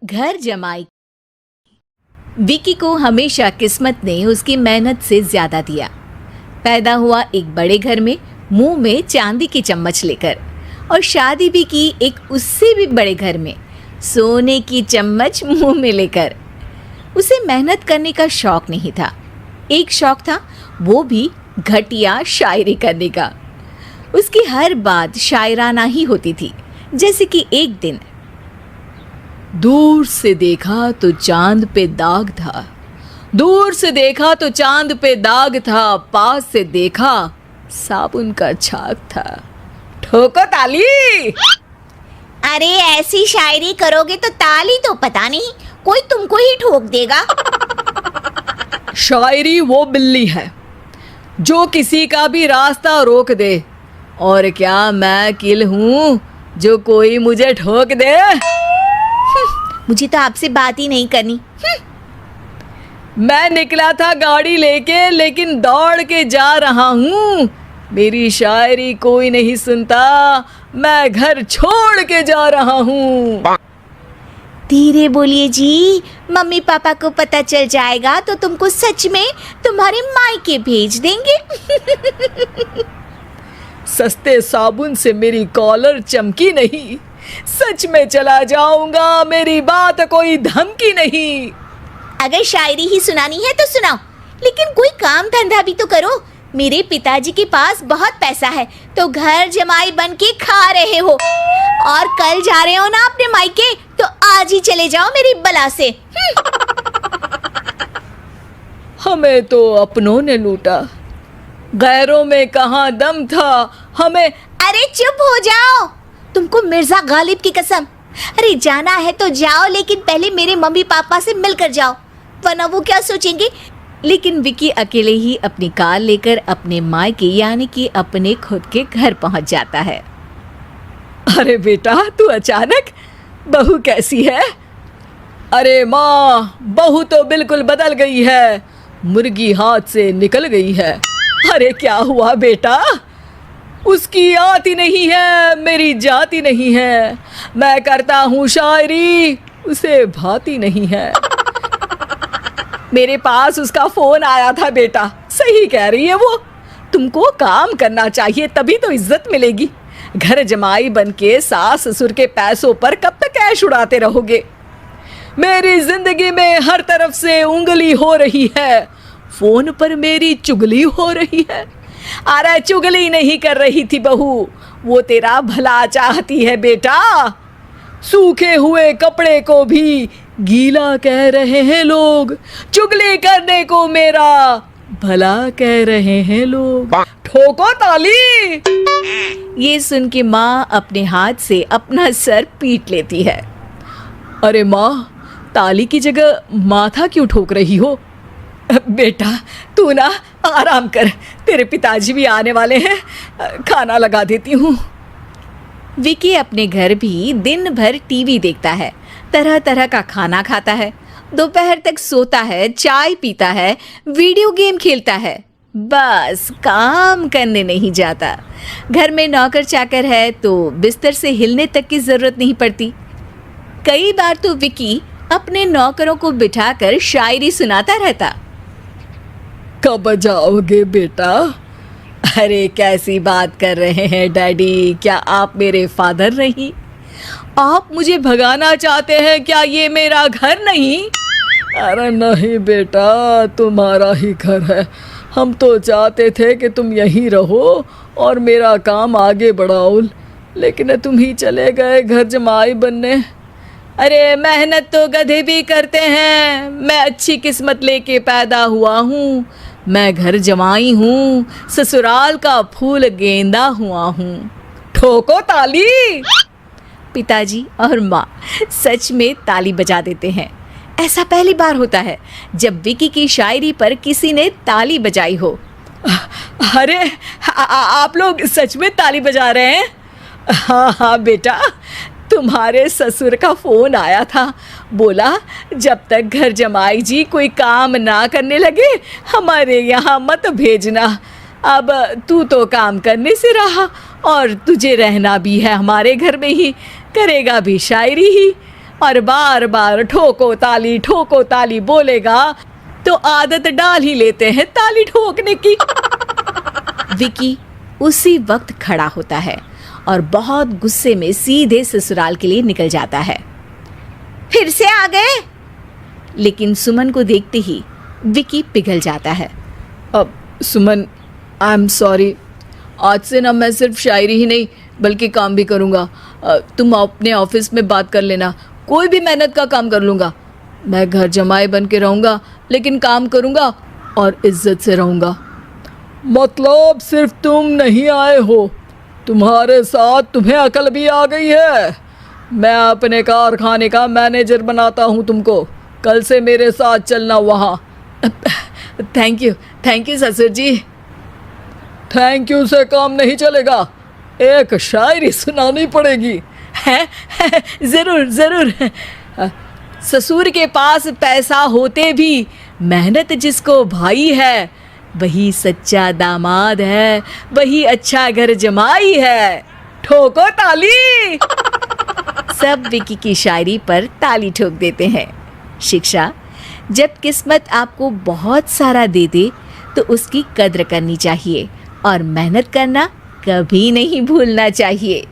घर जमाई। विकी को हमेशा किस्मत ने उसकी मेहनत से ज्यादा दिया। पैदा हुआ एक बड़े घर में, मुंह में चांदी की चम्मच लेकर, और शादी भी की एक उससे भी बड़े घर में, सोने की चम्मच मुंह में लेकर। उसे मेहनत करने का शौक नहीं था। एक शौक था, वो भी घटिया शायरी करने का। उसकी हर बात शायराना ही होती थी। जैसे कि एक दिन, दूर से देखा तो चांद पे दाग था, दूर से देखा तो चांद पे दाग था, पास से देखा साबुन का छाग था। ठोको ताली। अरे ऐसी शायरी करोगे तो ताली तो पता नहीं, कोई तुमको ही ठोक देगा। शायरी वो बिल्ली है जो किसी का भी रास्ता रोक दे, और क्या मैं किल हूँ जो कोई मुझे ठोक दे। मुझे तो आपसे बात ही नहीं करनी। मैं निकला था गाड़ी लेके, लेकिन दौड़ के जा रहा हूँ। मेरी शायरी कोई नहीं सुनता, मैं घर छोड़ के जा रहा हूँ। धीरे बोलिए जी, मम्मी पापा को पता चल जाएगा तो तुमको सच में तुम्हारे मायके भेज देंगे। सस्ते साबुन से मेरी कॉलर चमकी नहीं, सच में चला जाऊंगा, मेरी बात कोई धमकी नहीं। अगर शायरी ही सुनानी है तो सुनाओ, लेकिन कोई काम धंधा भी तो करो। मेरे पिताजी के पास बहुत पैसा है, तो घर जमाई बन के खा रहे हो, और कल जा रहे हो ना अपने मायके, तो आज ही चले जाओ मेरी बला से। हमें तो अपनों ने लूटा, गैरों में कहाँ दम था हमें। अरे चुप हो जाओ, तुमको मिर्जा गालिब की कसम। अरे जाना है तो जाओ, लेकिन पहले मेरे मम्मी पापा से मिलकर जाओ, वरना वो क्या सोचेंगे। लेकिन विकी अकेले ही अपनी कार लेकर अपने मायके यानी कि अपने खुद के घर पहुंच जाता है। अरे बेटा, तू अचानक, बहू कैसी है? अरे माँ, बहू तो बिल्कुल बदल गई है, मुर्गी हाथ से निकल गई है। अरे क्या हुआ बेटा? उसकी आती नहीं है, मेरी जाती नहीं है, मैं करता हूँ शायरी, उसे भाती नहीं है। मेरे पास उसका फोन आया था बेटा, सही कह रही है वो, तुमको काम करना चाहिए तभी तो इज्जत मिलेगी। घर जमाई बनके सास ससुर के पैसों पर कब तक ऐश उड़ाते रहोगे? मेरी जिंदगी में हर तरफ से उंगली हो रही है, फोन पर मेरी चुगली हो रही है। अरे चुगली नहीं कर रही थी बहू, वो तेरा भला चाहती है बेटा। सूखे हुए कपड़े को भी गीला कह रहे हैं लोग, चुगली करने को मेरा भला कह रहे हैं लोग। ठोको ताली। ये सुन के माँ अपने हाथ से अपना सर पीट लेती है। अरे माँ, ताली की जगह माथा क्यों ठोक रही हो? बेटा तू ना आराम कर, तेरे पिताजी भी आने वाले हैं, खाना लगा देती हूँ। विकी अपने घर भी दिन भर टीवी देखता है, तरह तरह का खाना खाता है, दोपहर तक सोता है, चाय पीता है, वीडियो गेम खेलता है, बस काम करने नहीं जाता। घर में नौकर चाकर है तो बिस्तर से हिलने तक की जरूरत नहीं पड़ती। कई बार तो विकी अपने नौकरों को बिठाकर शायरी सुनाता रहता। कब जाओगे बेटा? अरे कैसी बात कर रहे हैं डैडी, क्या आप मेरे फादर नहीं? आप मुझे भगाना चाहते हैं क्या? ये मेरा घर नहीं। अरे नहीं बेटा, तुम्हारा ही घर है, हम तो चाहते थे कि तुम यहीं रहो और मेरा काम आगे बढ़ाओ, लेकिन तुम ही चले गए घर जमाई बनने। अरे मेहनत तो गधे भी करते हैं, मैं अच्छी किस्मत लेके पैदा हुआ हूँ, मैं घर जमाई हूँ, ससुराल का फूल गेंदा हुआ हूँ। ठोको ताली। पिताजी और माँ सच में ताली बजा देते हैं। ऐसा पहली बार होता है जब विकी की शायरी पर किसी ने ताली बजाई हो। अरे आप लोग सच में ताली बजा रहे हैं? हाँ हाँ बेटा, तुम्हारे ससुर का फोन आया था, बोला जब तक घर जमाई जी कोई काम ना करने लगे हमारे यहाँ मत भेजना। अब तू तो काम करने से रहा और तुझे रहना भी है हमारे घर में ही, करेगा भी शायरी ही। और बार बार ठोको ताली बोलेगा तो आदत डाल ही लेते हैं ताली ठोकने की। विकी उसी वक्त खड़ा होता है और बहुत गुस्से में सीधे ससुराल के लिए निकल जाता है। फिर से आ गए? लेकिन सुमन को देखते ही विकी पिघल जाता है। अब सुमन, आई एम सॉरी, आज से ना मैं सिर्फ शायरी ही नहीं बल्कि काम भी करूँगा। तुम अपने ऑफिस में बात कर लेना, कोई भी मेहनत का काम कर लूँगा। मैं घर जमाई बन के रहूँगा लेकिन काम करूँगा और इज्जत से रहूँगा। मतलब सिर्फ तुम नहीं आए हो, तुम्हारे साथ तुम्हें अकल भी आ गई है। मैं अपने कारखाने का मैनेजर बनाता हूँ तुमको, कल से मेरे साथ चलना वहाँ। थैंक यू ससुर जी। थैंक यू से काम नहीं चलेगा, एक शायरी सुनानी पड़ेगी। है ज़रूर। ससुर के पास पैसा होते भी मेहनत जिसको भाई है, वही सच्चा दामाद है, वही अच्छा घर जमाई है। ठोको ताली। सब विकी की शायरी पर ताली ठोक देते हैं। शिक्षा, जब किस्मत आपको बहुत सारा दे दे तो उसकी कद्र करनी चाहिए और मेहनत करना कभी नहीं भूलना चाहिए।